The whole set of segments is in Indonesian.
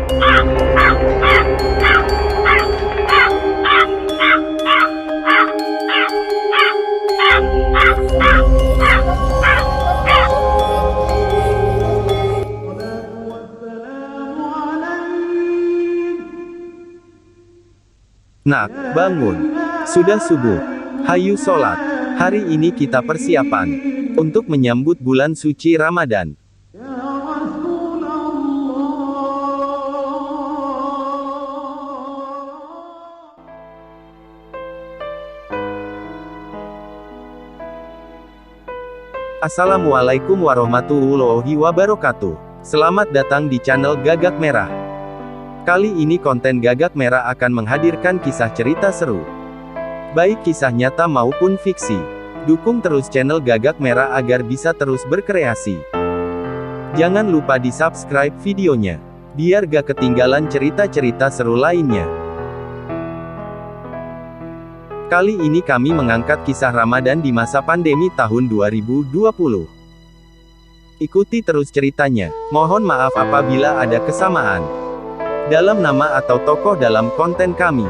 Nak, bangun. Sudah subuh. Hayu sholat. Hari ini kita persiapan untuk menyambut bulan suci Ramadan. Assalamualaikum warahmatullahi wabarakatuh. Selamat datang di channel Gagak Merah. Kali ini konten Gagak Merah akan menghadirkan kisah cerita seru, baik kisah nyata maupun fiksi. Dukung terus channel Gagak Merah agar bisa terus berkreasi. Jangan lupa di subscribe videonya, biar gak ketinggalan cerita-cerita seru lainnya. Kali ini kami mengangkat kisah Ramadan di masa pandemi tahun 2020. Ikuti terus ceritanya. Mohon maaf apabila ada kesamaan dalam nama atau tokoh dalam konten kami.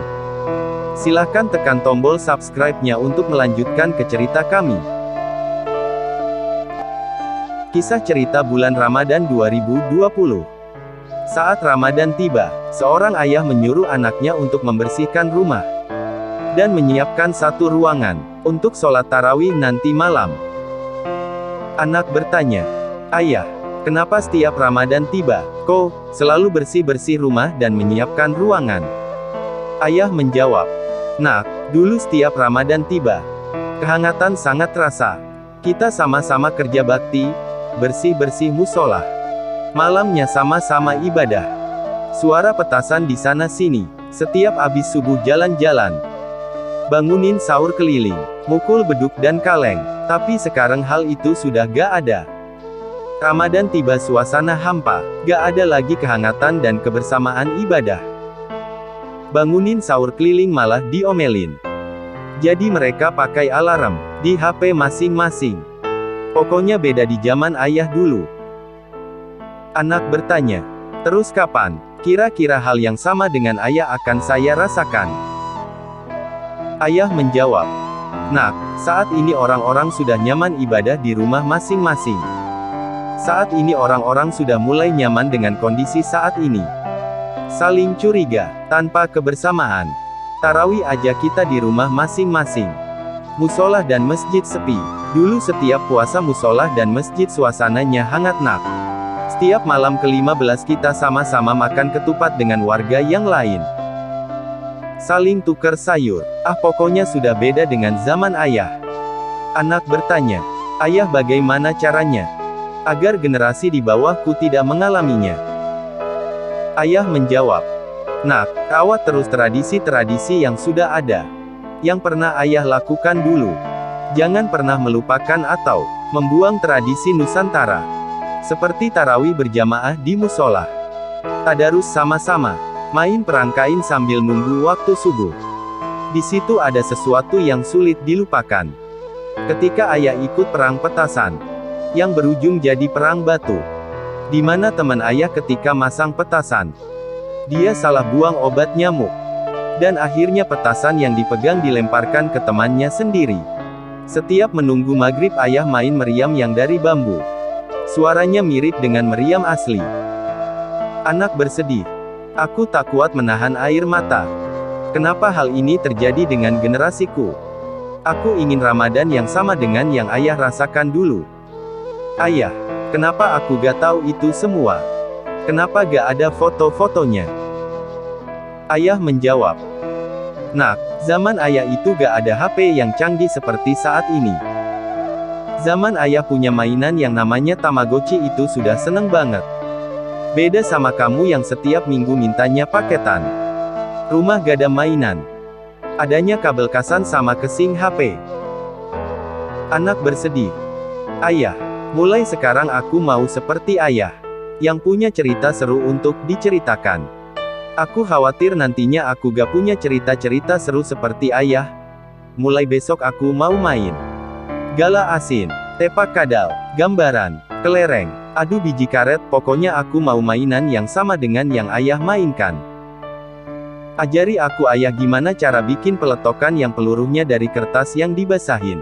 Silahkan tekan tombol subscribe-nya untuk melanjutkan ke cerita kami. Kisah cerita bulan Ramadan 2020. Saat Ramadan tiba, seorang ayah menyuruh anaknya untuk membersihkan rumah dan menyiapkan satu ruangan untuk sholat tarawih nanti malam. Anak bertanya, "Ayah, kenapa setiap Ramadan tiba, kok selalu bersih-bersih rumah dan menyiapkan ruangan?" Ayah menjawab, "Nak, dulu setiap Ramadan tiba, kehangatan sangat terasa. Kita sama-sama kerja bakti, bersih-bersih musola. Malamnya sama-sama ibadah. Suara petasan di sana-sini, setiap habis subuh jalan-jalan. Bangunin sahur keliling, mukul beduk dan kaleng. Tapi sekarang hal itu sudah gak ada. Ramadan tiba suasana hampa, gak ada lagi kehangatan dan kebersamaan ibadah. Bangunin sahur keliling malah diomelin. Jadi mereka pakai alarm di HP masing-masing. Pokoknya beda di zaman ayah dulu." Anak bertanya, "Terus kapan kira-kira hal yang sama dengan ayah akan saya rasakan?" Ayah menjawab, "Nak, saat ini orang-orang sudah nyaman ibadah di rumah masing-masing. Saat ini orang-orang sudah mulai nyaman dengan kondisi saat ini. Saling curiga, tanpa kebersamaan. Tarawih aja kita di rumah masing-masing. Musola dan masjid sepi. Dulu setiap puasa musola dan masjid suasananya hangat nak. Setiap malam ke-15 kita sama-sama makan ketupat dengan warga yang lain. Saling tukar sayur. Pokoknya sudah beda dengan zaman ayah." Anak bertanya, "Ayah bagaimana caranya agar generasi di bawahku tidak mengalaminya?" Ayah menjawab, "Nak, rawat terus tradisi-tradisi yang sudah ada, yang pernah ayah lakukan dulu. Jangan pernah melupakan atau membuang tradisi Nusantara. Seperti tarawih berjamaah di musola, tadarus sama-sama, main perangkain sambil nunggu waktu subuh. Di situ ada sesuatu yang sulit dilupakan. Ketika ayah ikut perang petasan, yang berujung jadi perang batu. Di mana teman ayah ketika masang petasan, dia salah buang obat nyamuk. Dan akhirnya petasan yang dipegang dilemparkan ke temannya sendiri. Setiap menunggu maghrib ayah main meriam yang dari bambu. Suaranya mirip dengan meriam asli." Anak bersedih, "Aku tak kuat menahan air mata. Kenapa hal ini terjadi dengan generasiku? Aku ingin Ramadan yang sama dengan yang ayah rasakan dulu. Ayah, kenapa aku gak tahu itu semua? Kenapa gak ada foto-fotonya?" Ayah menjawab, "Nak, zaman ayah itu gak ada HP yang canggih seperti saat ini. Zaman ayah punya mainan yang namanya Tamagotchi itu sudah seneng banget. Beda sama kamu yang setiap minggu mintanya paketan. Rumah gak ada mainan. Adanya kabel kasan sama casing HP." Anak bersedih, "Ayah, mulai sekarang aku mau seperti ayah, yang punya cerita seru untuk diceritakan. Aku khawatir nantinya aku gak punya cerita-cerita seru seperti ayah. Mulai besok aku mau main gala asin, tepak kadal, gambaran, Kelereng. Aduh biji karet, pokoknya aku mau mainan yang sama dengan yang ayah mainkan. Ajari aku ayah gimana cara bikin peletokan yang pelurunya dari kertas yang dibasahin.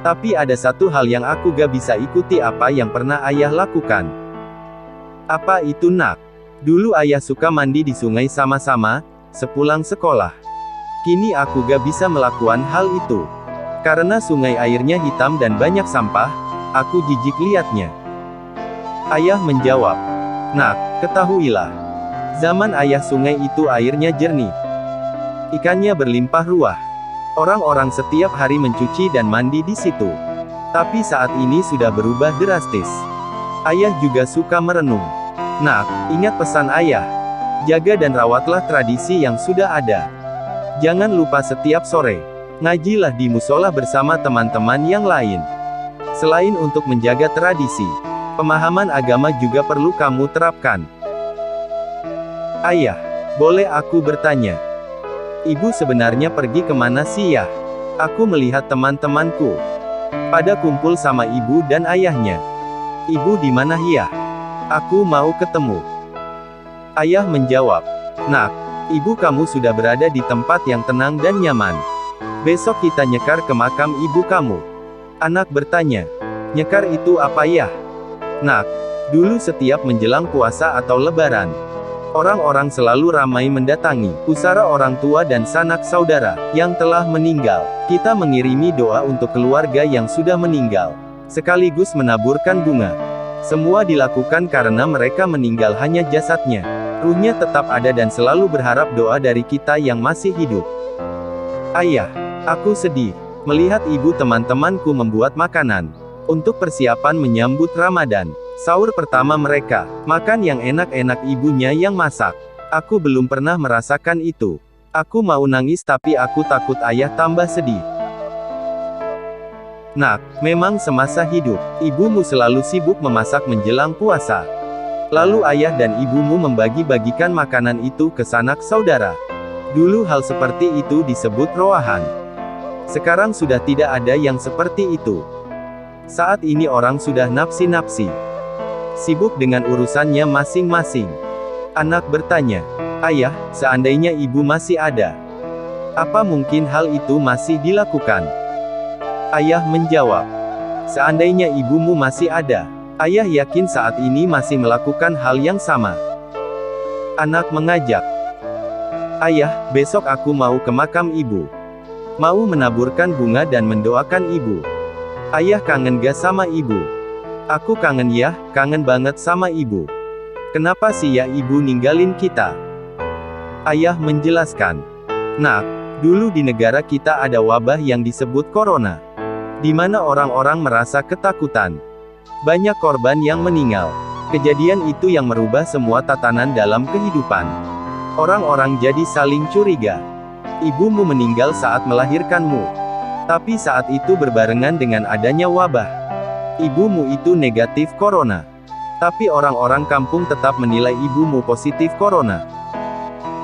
Tapi ada satu hal yang aku gak bisa ikuti apa yang pernah ayah lakukan. Apa itu nak? Dulu ayah suka mandi di sungai sama-sama, sepulang sekolah. Kini aku gak bisa melakukan hal itu. Karena sungai airnya hitam dan banyak sampah, aku jijik liatnya. Ayah menjawab, nak, ketahuilah. Zaman ayah sungai itu airnya jernih. Ikannya berlimpah ruah. Orang-orang setiap hari mencuci dan mandi di situ. Tapi saat ini sudah berubah drastis. Ayah juga suka merenung. Nak, ingat pesan ayah. Jaga dan rawatlah tradisi yang sudah ada. Jangan lupa setiap sore, ngajilah di musola bersama teman-teman yang lain. Selain untuk menjaga tradisi, pemahaman agama juga perlu kamu terapkan. Ayah, boleh aku bertanya? Ibu sebenarnya pergi kemana sih ya? Aku melihat teman-temanku pada kumpul sama ibu dan ayahnya. Ibu di mana ya? Aku mau ketemu. Ayah menjawab, nak, ibu kamu sudah berada di tempat yang tenang dan nyaman. Besok kita nyekar ke makam ibu kamu. Anak bertanya, nyekar itu apa ya? Nak, dulu setiap menjelang puasa atau lebaran, orang-orang selalu ramai mendatangi pusara orang tua dan sanak saudara yang telah meninggal. Kita mengirimi doa untuk keluarga yang sudah meninggal, sekaligus menaburkan bunga. Semua dilakukan karena mereka meninggal hanya jasadnya. Ruhnya tetap ada dan selalu berharap doa dari kita yang masih hidup. Ayah, aku sedih melihat ibu teman-temanku membuat makanan untuk persiapan menyambut Ramadan. Sahur pertama mereka, makan yang enak-enak ibunya yang masak. Aku belum pernah merasakan itu. Aku mau nangis tapi aku takut ayah tambah sedih. Nak, memang semasa hidup, ibumu selalu sibuk memasak menjelang puasa. Lalu ayah dan ibumu membagi-bagikan makanan itu ke sanak saudara. Dulu hal seperti itu disebut roahan. Sekarang sudah tidak ada yang seperti itu. Saat ini orang sudah nafsi-nafsi, sibuk dengan urusannya masing-masing. Anak bertanya, ayah, seandainya ibu masih ada, apa mungkin hal itu masih dilakukan? Ayah menjawab, seandainya ibumu masih ada, ayah yakin saat ini masih melakukan hal yang sama. Anak mengajak, ayah, besok aku mau ke makam ibu. Mau menaburkan bunga dan mendoakan ibu. Ayah kangen gak sama ibu? Aku kangen ya, kangen banget sama ibu. Kenapa sih ya ibu ninggalin kita? Ayah menjelaskan, nak, dulu di negara kita ada wabah yang disebut corona, di mana orang-orang merasa ketakutan. Banyak korban yang meninggal. Kejadian itu yang merubah semua tatanan dalam kehidupan. Orang-orang jadi saling curiga. Ibumu meninggal saat melahirkanmu. Tapi saat itu berbarengan dengan adanya wabah. Ibumu itu negatif corona. Tapi orang-orang kampung tetap menilai ibumu positif corona.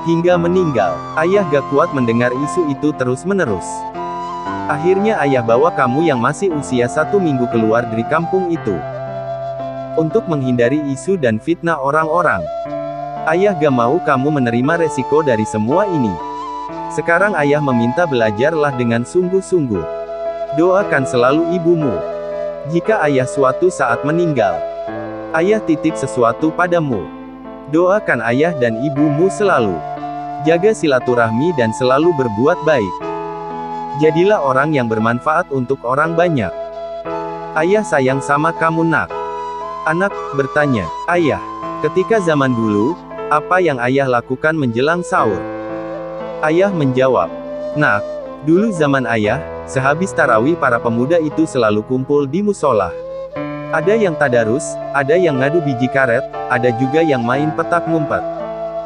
Hingga meninggal. Ayah gak kuat mendengar isu itu terus-menerus. Akhirnya ayah bawa kamu yang masih usia 1 minggu keluar dari kampung itu. Untuk menghindari isu dan fitnah orang-orang. Ayah gak mau kamu menerima resiko dari semua ini. Sekarang ayah meminta belajarlah dengan sungguh-sungguh. Doakan selalu ibumu. Jika ayah suatu saat meninggal, ayah titip sesuatu padamu. Doakan ayah dan ibumu selalu. Jaga silaturahmi dan selalu berbuat baik. Jadilah orang yang bermanfaat untuk orang banyak. Ayah sayang sama kamu nak. Anak bertanya, ayah, ketika zaman dulu, apa yang ayah lakukan menjelang sahur? Ayah menjawab, nak, dulu zaman ayah, sehabis tarawih para pemuda itu selalu kumpul di musola. Ada yang tadarus, ada yang ngadu biji karet, ada juga yang main petak ngumpet.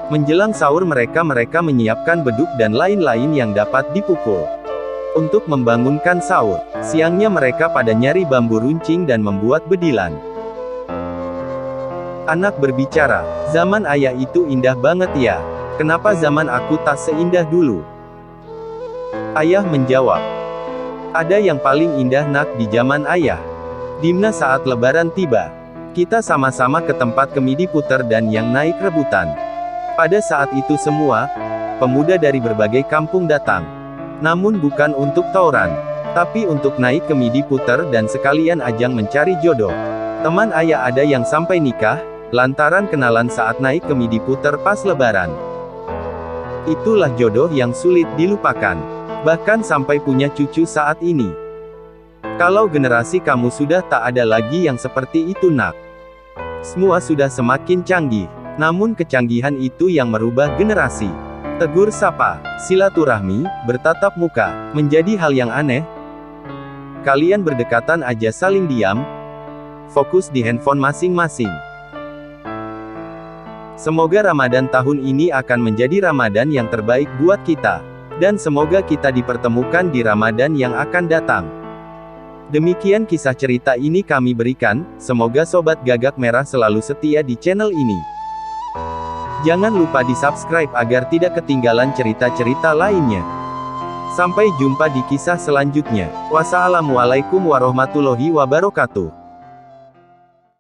Menjelang sahur mereka menyiapkan beduk dan lain-lain yang dapat dipukul untuk membangunkan sahur. Siangnya mereka pada nyari bambu runcing dan membuat bedilan. Anak berbicara, zaman ayah itu indah banget ya. Kenapa zaman aku tak seindah dulu? Ayah menjawab, ada yang paling indah nak di zaman ayah. Dimna saat lebaran tiba. Kita sama-sama ke tempat kemidi puter dan yang naik rebutan. Pada saat itu semua pemuda dari berbagai kampung datang. Namun bukan untuk tawuran, tapi untuk naik kemidi puter dan sekalian ajang mencari jodoh. Teman ayah ada yang sampai nikah, lantaran kenalan saat naik kemidi puter pas lebaran. Itulah jodoh yang sulit dilupakan. Bahkan sampai punya cucu saat ini. Kalau generasi kamu sudah tak ada lagi yang seperti itu nak. Semua sudah semakin canggih. Namun kecanggihan itu yang merubah generasi. Tegur sapa, silaturahmi, bertatap muka, menjadi hal yang aneh. Kalian berdekatan aja saling diam, fokus di handphone masing-masing. Semoga Ramadan tahun ini akan menjadi Ramadan yang terbaik buat kita. Dan semoga kita dipertemukan di Ramadan yang akan datang. Demikian kisah cerita ini kami berikan, semoga Sobat Gagak Merah selalu setia di channel ini. Jangan lupa di subscribe agar tidak ketinggalan cerita-cerita lainnya. Sampai jumpa di kisah selanjutnya. Wassalamualaikum warahmatullahi wabarakatuh.